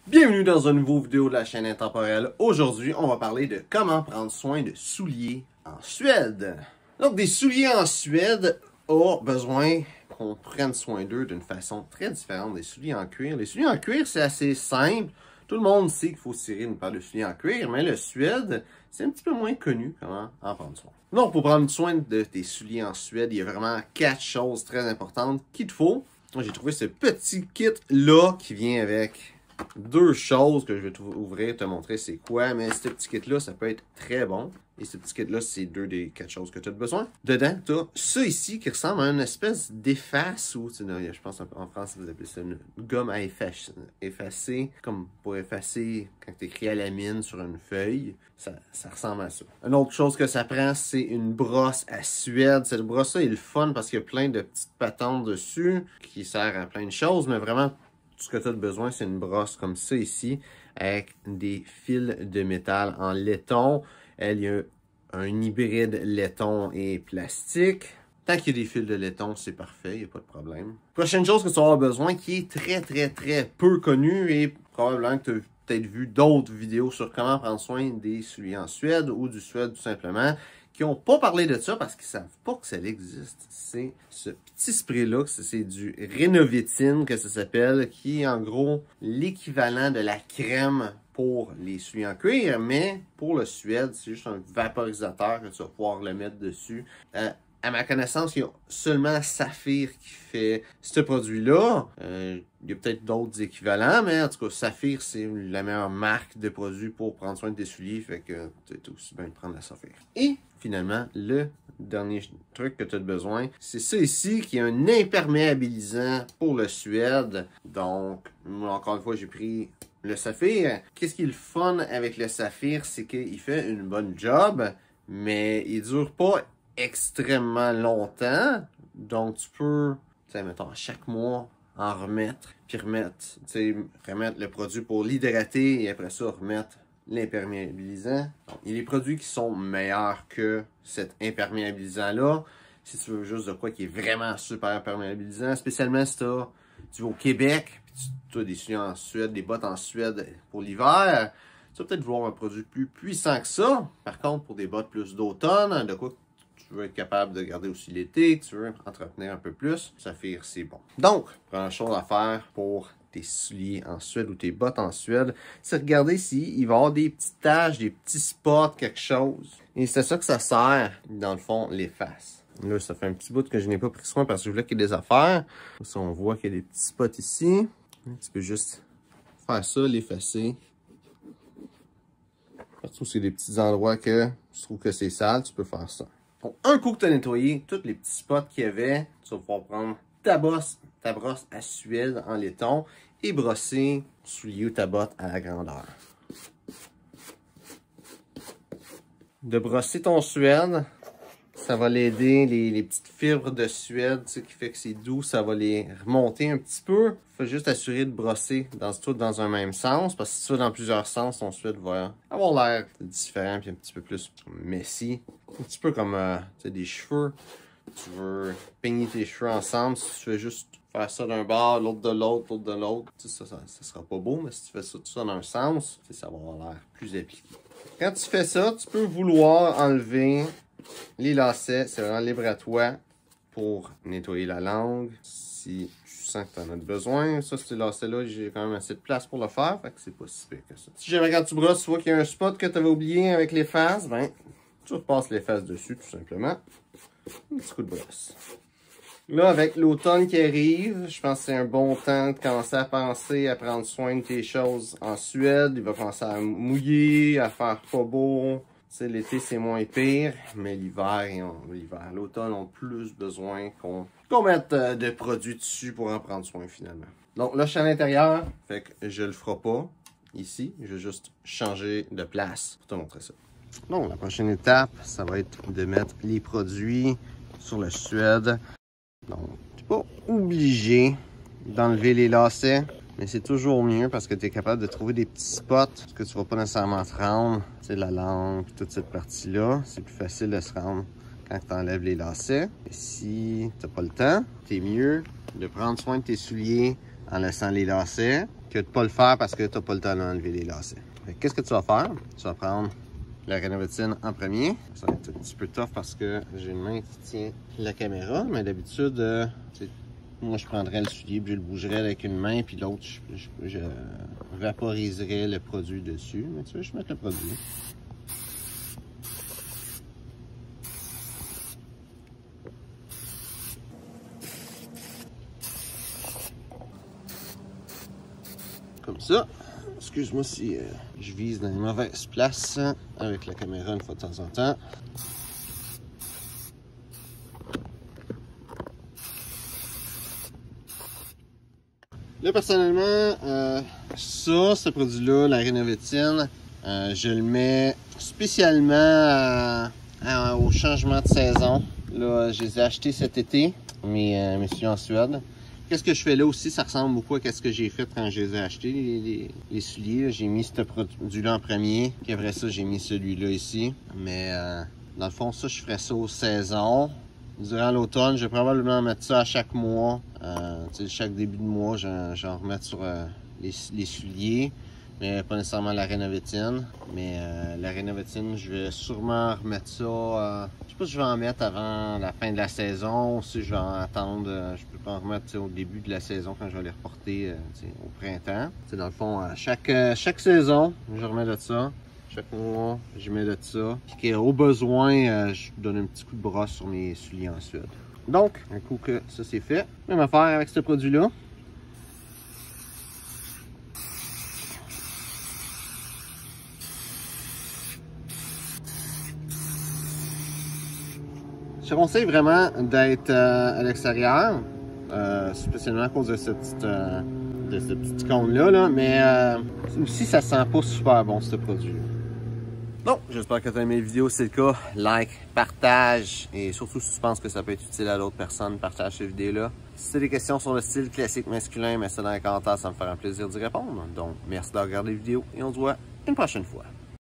Bienvenue dans une nouvelle vidéo de la chaîne Intemporelle. Aujourd'hui, on va parler de comment prendre soin de souliers en Suède. Donc, des souliers en Suède ont besoin qu'on prenne soin d'eux d'une façon très différente des souliers en cuir. Les souliers en cuir, c'est assez simple. Tout le monde sait qu'il faut tirer une paire de souliers en cuir, mais le Suède, c'est un petit peu moins connu comment en prendre soin. Donc, pour prendre soin de tes souliers en Suède, il y a vraiment 4 choses très importantes qu'il te faut. Moi, j'ai trouvé ce petit kit-là qui vient avec 2 choses que je vais ouvrir, te montrer c'est quoi, mais ce petit kit-là, ça peut être très bon. Et ce petit kit-là, c'est 2 des 4 choses que tu as besoin. Dedans, tu as ça ici qui ressemble à une espèce d'efface, ou je pense en France, vous appelez ça une gomme à effacer, comme pour effacer quand tu écris à la mine sur une feuille. Ça ressemble à ça. Une autre chose que ça prend, c'est une brosse à Suède. Cette brosse-là est le fun parce qu'il y a plein de petites patentes dessus qui servent à plein de choses, mais vraiment, tout ce que tu as besoin, c'est une brosse comme ça ici, avec des fils de métal en laiton. Il y a un hybride laiton et plastique. Tant qu'il y a des fils de laiton, c'est parfait, il n'y a pas de problème. Prochaine chose que tu vas avoir besoin, qui est très peu connue, et probablement que tu as peut-être vu d'autres vidéos sur comment prendre soin des souliers en Suède, ou du Suède tout simplement, qui n'ont pas parlé de ça parce qu'ils ne savent pas que ça existe. C'est ce petit spray-là, c'est du Renovitine que ça s'appelle, qui est en gros l'équivalent de la crème pour les souliers en cuir, mais pour le Suède, c'est juste un vaporisateur que tu vas pouvoir le mettre dessus. À ma connaissance, il y a seulement Saphir qui fait ce produit-là. Il y a peut-être d'autres équivalents, mais en tout cas, Saphir, c'est la meilleure marque de produits pour prendre soin de tes souliers, fait que tu aussi bien de prendre la Saphir. Et finalement, le dernier truc que tu as besoin, c'est ça ici, qui est un imperméabilisant pour le Suède. Donc, encore une fois, j'ai pris le Saphir. Qu'est-ce qui est le fun avec le Saphir, c'est qu'il fait une bonne job, mais il dure pas extrêmement longtemps. Donc, tu peux, mettons, chaque mois, en remettre, puis remettre le produit pour l'hydrater, et après ça, remettre l'imperméabilisant. Il y a des produits qui sont meilleurs que cet imperméabilisant-là. Si tu veux juste de quoi qui est vraiment super imperméabilisant, spécialement si tu vas au Québec, puis tu as des souliers en Suède, des bottes en Suède pour l'hiver, tu vas peut-être vouloir un produit plus puissant que ça. Par contre, pour des bottes plus d'automne, de quoi tu veux être capable de garder aussi l'été, que tu veux entretenir un peu plus, Saphir, c'est bon. Donc, première chose à faire pour tes souliers en Suède ou tes bottes en Suède, c'est regarder s'il va y avoir des petites taches, des petits spots, quelque chose. Et c'est ça que ça sert, dans le fond, l'efface. Là, ça fait un petit bout que je n'ai pas pris soin parce que je voulais qu'il y ait des affaires. Ça, on voit qu'il y a des petits spots ici. Tu peux juste faire ça, l'effacer. Surtout si c'est des petits endroits que tu trouves que c'est sale, tu peux faire ça. Donc, un coup que tu as nettoyé tous les petits spots qu'il y avait, tu vas pouvoir prendre ta brosse à Suède en laiton et brosser ton soulier ou ta botte à la grandeur. De brosser ton Suède, ça va l'aider, les petites fibres de Suède, qui fait que c'est doux, ça va les remonter un petit peu. Il faut juste assurer de brosser tout dans un même sens, parce que si tu vas dans plusieurs sens, ton Suède va avoir l'air différent puis un petit peu plus messy. Un petit peu comme des cheveux. Tu veux peigner tes cheveux ensemble, si tu fais juste faire ça d'un bord, l'autre de l'autre, l'autre de l'autre, ça sera pas beau, mais si tu fais ça tout ça dans un sens, ça va avoir l'air plus appliqué. Quand tu fais ça, tu peux vouloir enlever les lacets, c'est vraiment libre à toi pour nettoyer la langue. Si tu sens que tu en as besoin, ça, ces lacets-là, j'ai quand même assez de place pour le faire, fait que c'est pas si pire que ça. Si jamais quand tu brosses, tu vois qu'il y a un spot que tu avais oublié avec les faces, ben, tu repasses les faces dessus, tout simplement. Un petit coup de brosse. Là, avec l'automne qui arrive, je pense que c'est un bon temps de commencer à penser à prendre soin de tes choses en Suède. Il va commencer à mouiller, à faire pas beau. L'été, c'est moins pire, mais l'automne, on a plus besoin qu'on mette de produits dessus pour en prendre soin finalement. Donc là, je suis à l'intérieur, fait que je le ferai pas ici. Je vais juste changer de place pour te montrer ça. Donc, la prochaine étape, ça va être de mettre les produits sur le Suède. Donc, tu n'es pas obligé d'enlever les lacets, mais c'est toujours mieux parce que tu es capable de trouver des petits spots que tu ne vas pas nécessairement te rendre. C'est la langue, toute cette partie-là. C'est plus facile de se rendre quand tu enlèves les lacets. Et si tu n'as pas le temps, c'est mieux de prendre soin de tes souliers en laissant les lacets que de ne pas le faire parce que tu n'as pas le temps d'enlever les lacets. Qu'est-ce que tu vas faire? Tu vas prendre la Rénovatine en premier. Ça va être un petit peu tough parce que j'ai une main qui tient la caméra, mais d'habitude, moi je prendrais le soulier puis je le bougerais avec une main, puis l'autre, je vaporiserais le produit dessus. Mais tu veux, je vais mettre le produit. Comme ça. Excuse-moi si je vise dans les mauvaises places avec la caméra une fois de temps en temps. Là, personnellement, ce produit-là, la Rénovatine, je le mets spécialement au changement de saison. Là, je les ai achetés cet été, mes souliers en Suède. Qu'est-ce que je fais là aussi, ça ressemble beaucoup à ce que j'ai fait quand je les ai achetés, les souliers. J'ai mis ce produit-là en premier, puis après ça, j'ai mis celui-là ici. Mais dans le fond, ça, je ferais ça aux saisons. Durant l'automne, je vais probablement mettre ça à chaque mois. Chaque début de mois, j'en remets sur les souliers. Mais pas nécessairement la Rénovatine. Mais la Rénovatine, je vais sûrement remettre ça. Je sais pas si je vais en mettre avant la fin de la saison ou si je vais en attendre. Je peux pas en remettre au début de la saison quand je vais les reporter au printemps. Dans le fond, chaque saison, je remets de ça. Chaque mois, je mets de ça. Puis au besoin, je donne un petit coup de brosse sur mes souliers en Suède. Donc, un coup que ça c'est fait, même affaire avec ce produit-là. Je te conseille vraiment d'être à l'extérieur, spécialement à cause de ce petit cône-là, mais aussi ça sent pas super bon ce produit. Bon, j'espère que tu as aimé la vidéo. Si c'est le cas, like, partage et surtout si tu penses que ça peut être utile à d'autres personnes, partage cette vidéo-là. Si tu as des questions sur le style classique masculin, mets ça dans les commentaires, ça me fera un plaisir d'y répondre. Donc, merci d'avoir regardé la vidéo et on se voit une prochaine fois.